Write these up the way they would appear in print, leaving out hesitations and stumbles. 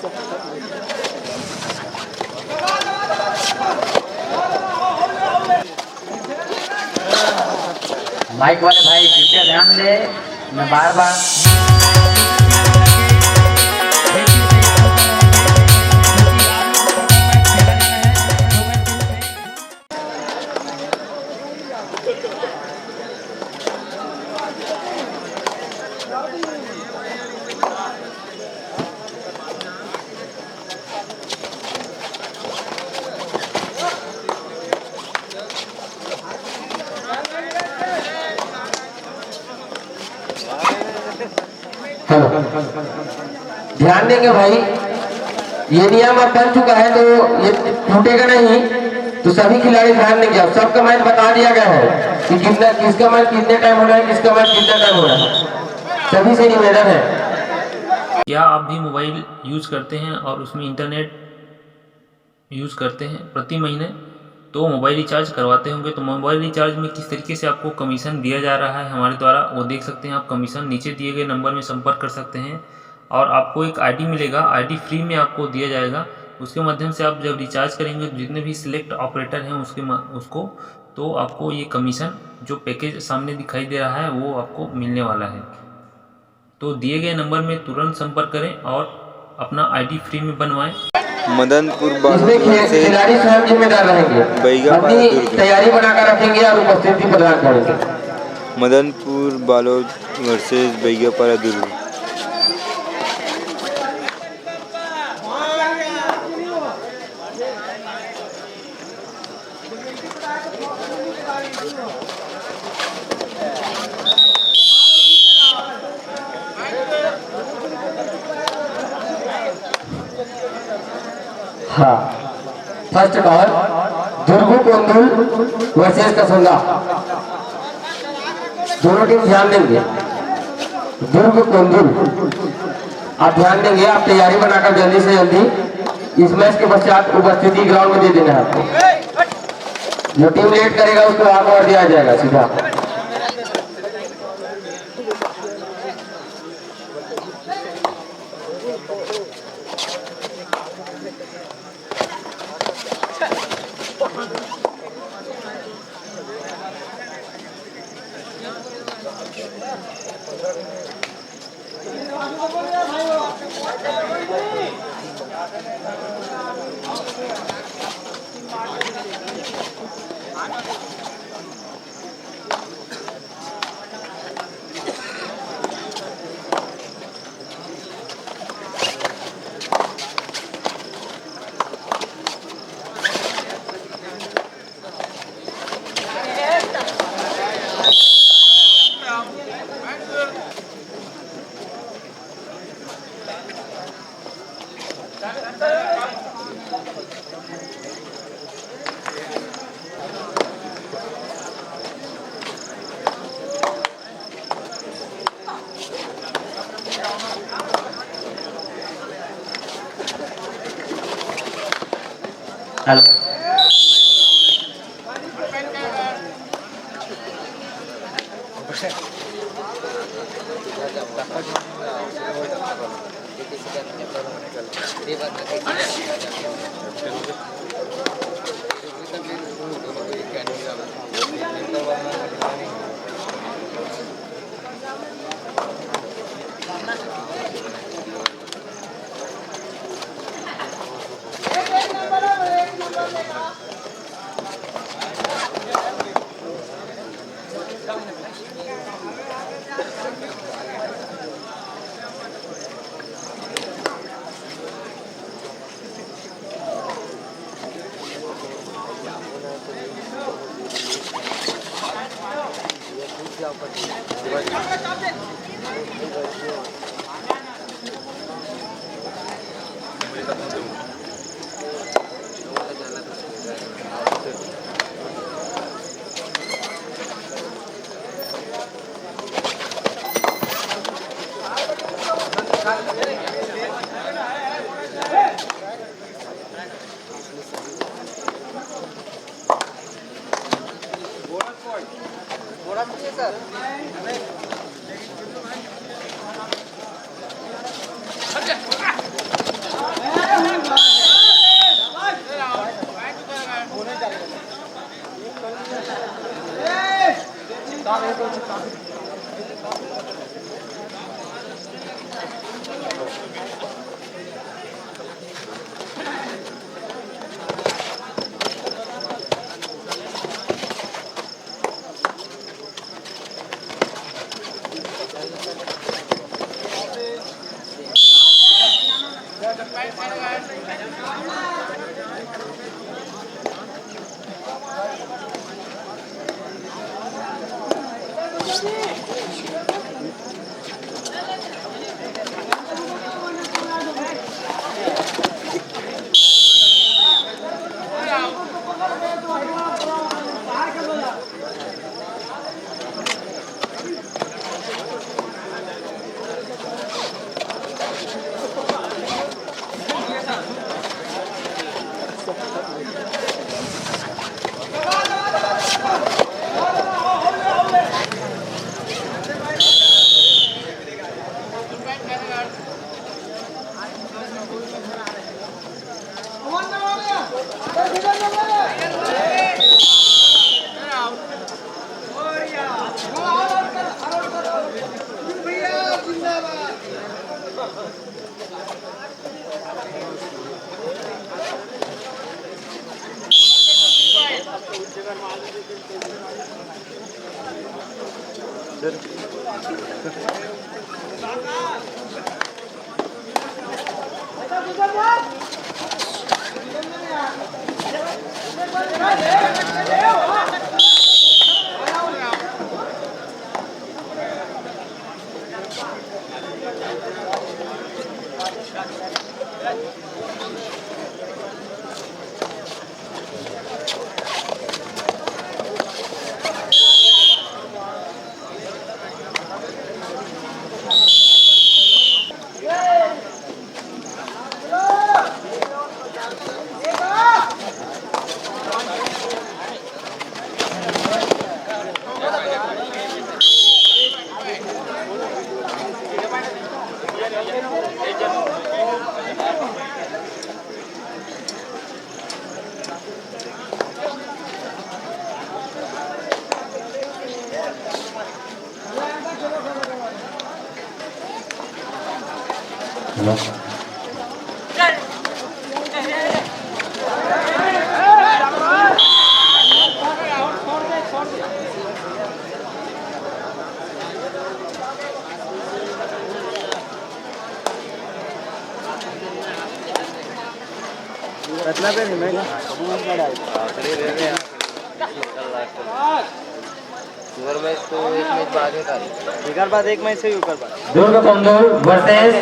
Mic वाले भाई कृपया ध्यान दे, मैं बार बार ध्यान देंगे भाई। ये नियम अब बन चुका है तो ये टूटेगा नहीं, तो सभी खिलाड़ी ध्यान देंगे। अब सबका मैच बता दिया गया है कि कितना किसका मैच कितने टाइम हो रहा है, किसका मैच कितना टाइम हो रहा है। सभी से निवेदन है। क्या आप भी मोबाइल यूज़ करते हैं और उसमें इंटरनेट यूज़ करते हैं प्रति महीने, तो मोबाइल रिचार्ज करवाते होंगे। तो मोबाइल रिचार्ज में किस तरीके से आपको कमीशन दिया जा रहा है हमारे द्वारा, वो देख सकते हैं आप। कमीशन नीचे दिए गए नंबर में संपर्क कर सकते हैं और आपको एक आईडी मिलेगा, आईडी फ्री में आपको दिया जाएगा। उसके माध्यम से आप जब रिचार्ज करेंगे जितने भी सिलेक्ट ऑपरेटर हैं उसको तो आपको ये कमीशन जो पैकेज सामने दिखाई दे रहा है वो आपको मिलने वाला है। तो दिए गए नंबर में तुरंत संपर्क करें और अपना आईडी फ्री में बनवाएं। मदनपुर खिलाड़ी स्वयं जिम्मेदार रहेंगे, अपनी तैयारी बनाकर रखेंगे और उपस्थिति प्रदान करेंगे। मदनपुर बालोद वर्सेस बैगापारा दुर्ग। हाँ, फर्स्ट कॉल दुर्गु कोंदुल वर्सेस कसुंदा। दोनों टीम ध्यान देंगे। दुर्ग कोंदुल आप ध्यान देंगे, आप तैयारी बनाकर जल्दी से जल्दी इस मैच के पश्चात उपस्थिति ग्राउंड में दे देना है आपको। जो टीम लेट करेगा उसको आगे बढ़ दिया जाएगा सीधा। कितना पे नहीं बाद एक मैच से दुर्ग कोंदूर वर्सेस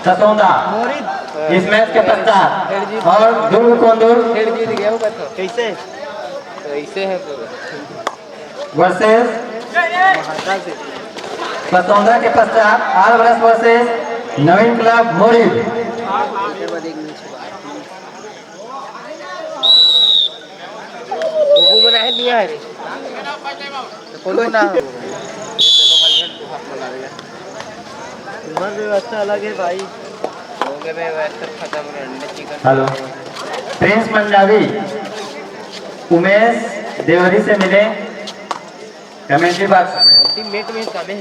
ससौंदा इस मैच के पश्चात और दुर्ग कोंदूर कैसे ऐसे है वर्सेस ससौंदा के पश्चात आर ब्रस वर्सेस नवीन क्लब मोरिब। व्यवस्था अलग है भाई। हेलो प्रिंस पंजाबी उमेश देवरी से मिले कमेंट्री बॉक्स में। मेट में कम है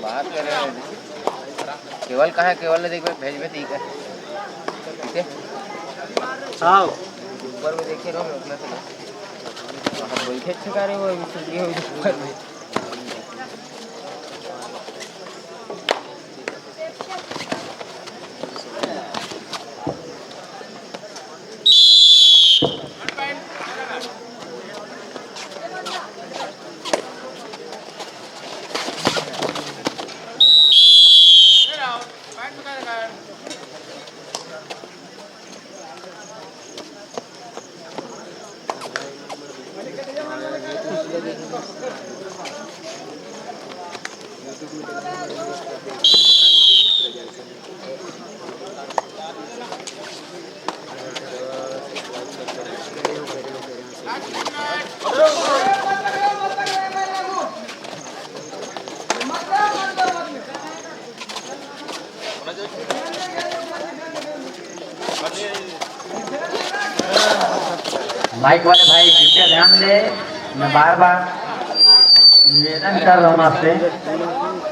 बात कर रहे हैं केवल कहाँ है केवल देख भेज में ठीक है हाँ ऊपर में देखिए ना उतना से वहाँ बैठे अच्छे कार्य वो ऊपर में माइक वाले भाई कृपया ध्यान दे। मैं बार बार निवेदन कर रहा हूँ आपसे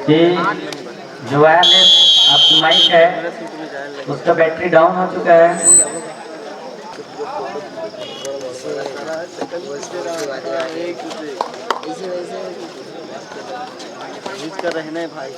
कि जो वायरलेस आपकी माइक है उसका बैटरी डाउन हो चुका है। कर रहे हैं भाई।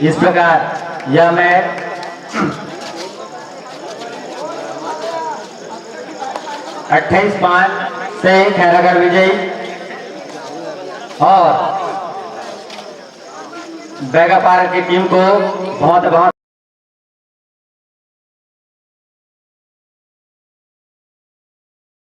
इस प्रकार यह मैच 28-5 से खैरागढ़ विजयी और बैगा पार्क की टीम को बहुत बहुत